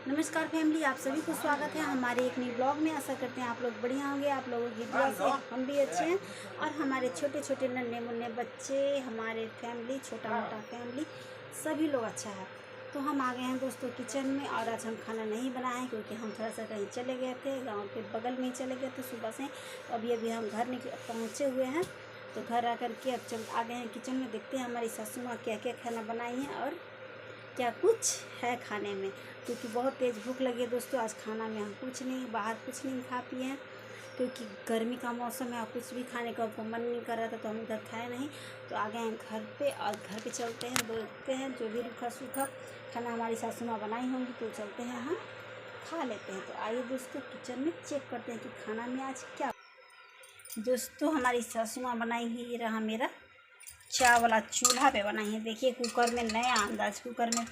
नमस्कार फैमिली, आप सभी को स्वागत है हमारे एक नई ब्लॉग में। आशा करते हैं आप लोग बढ़िया होंगे। आप लोगों की दुआ से हम भी अच्छे हैं और हमारे छोटे छोटे नन्हे मुन्ने बच्चे, हमारे फैमिली, छोटा मोटा फैमिली, सभी लोग अच्छा है। तो हम आ गए हैं दोस्तों किचन में और आज हम खाना नहीं बनाए हैं क्योंकि हम थोड़ा सा कहीं चले गए थे, गाँव के बगल में ही चले गए थे सुबह से। अभी हम घर पहुँचे हुए हैं। तो घर आकर के अब आ गए हैं किचन में। देखते हैं हमारी सासू माँ क्या क्या खाना बनाई है और क्या कुछ है खाने में, क्योंकि बहुत तेज़ भूख लगी है दोस्तों। आज खाना में हम कुछ नहीं, बाहर कुछ नहीं खा पिए हैं क्योंकि गर्मी का मौसम है और कुछ भी खाने का मन नहीं कर रहा था, तो हम इधर खाए नहीं। तो आ गए हैं घर पे और घर पे चलते हैं, देखते हैं जो भी रूखा सूखा खाना हमारी सासू माँ बनाई होंगी तो चलते हैं हम खा लेते हैं। तो आइए दोस्तों किचन में चेक करते हैं कि खाना में आज क्या। दोस्तों हमारी सासू माँ बनाई है, ये रहा मेरा चाय वाला चूल्हा पे बनाई है। देखिए कुकर में नया अंदाज, कुकर में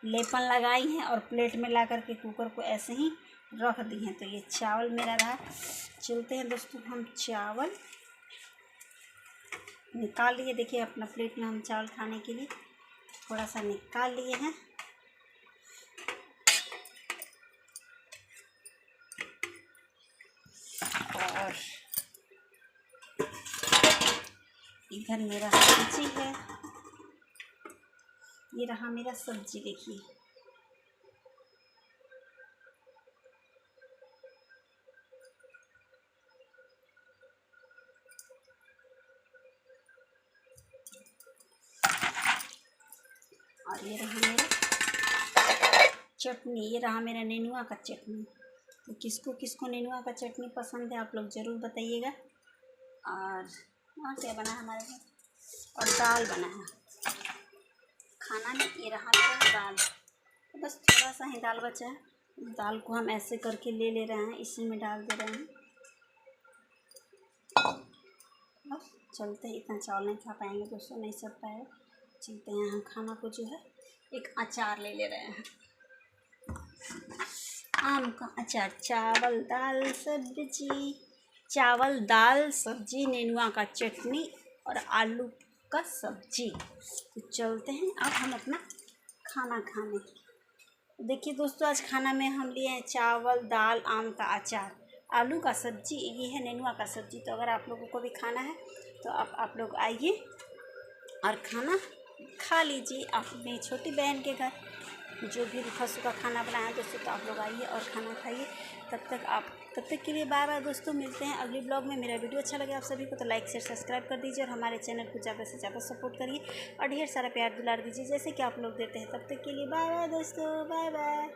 लेपन लगाई है और प्लेट में ला करके कुकर को ऐसे ही रख दी हैं। तो ये चावल मेरा रहा। चलते हैं दोस्तों हम चावल निकाल लिए। देखिए अपना प्लेट में हम चावल खाने के लिए थोड़ा सा निकाल लिए हैं। और इधर मेरा सब्जी है, ये रहा मेरा सब्जी। देखिए और ये रहा मेरा चटनी, ये रहा मेरा नेनुआ का चटनी। तो किसको किसको नेनुआ का चटनी पसंद है आप लोग ज़रूर बताइएगा। और क्या बना है हमारे घर, और दाल बना है खाना में। ये रहा मेरा दाल, तो बस थोड़ा सा ही दाल बचा है। दाल को हम ऐसे करके ले रहे हैं, इसी में डाल दे रहे हैं। बस चलते हैं, इतना चावल नहीं खा पाएंगे दोस्तों, नहीं सर पाएगा। चलते हैं हम खाना को जो है एक अचार ले रहे हैं, आम का अचार। चावल दाल सब्जी, चावल दाल सब्जी, नेनुआ का चटनी और आलू का सब्जी। तो चलते हैं अब हम अपना खाना खाने। देखिए दोस्तों आज खाना में हम लिए हैं चावल दाल आम का अचार, आलू का सब्जी, ये है नेनुआ का सब्जी। तो अगर आप लोगों को भी खाना है तो आप लोग आइए और खाना खा लीजिए अपनी छोटी बहन के घर। जो भी रूखा सूखा खाना बनाया दोस्तों, तो आप लोग आइए और खाना खाइए। तब तक के लिए बाय बाय दोस्तों, मिलते हैं अगले ब्लॉग में। मेरा वीडियो अच्छा लगे आप सभी को तो लाइक शेयर सब्सक्राइब कर दीजिए और हमारे चैनल को ज़्यादा से ज़्यादा सपोर्ट करिए और ढेर सारा प्यार दुलार दीजिए जैसे कि आप लोग देते हैं। तब तक के लिए बाय बाय दोस्तों, बाय बाय।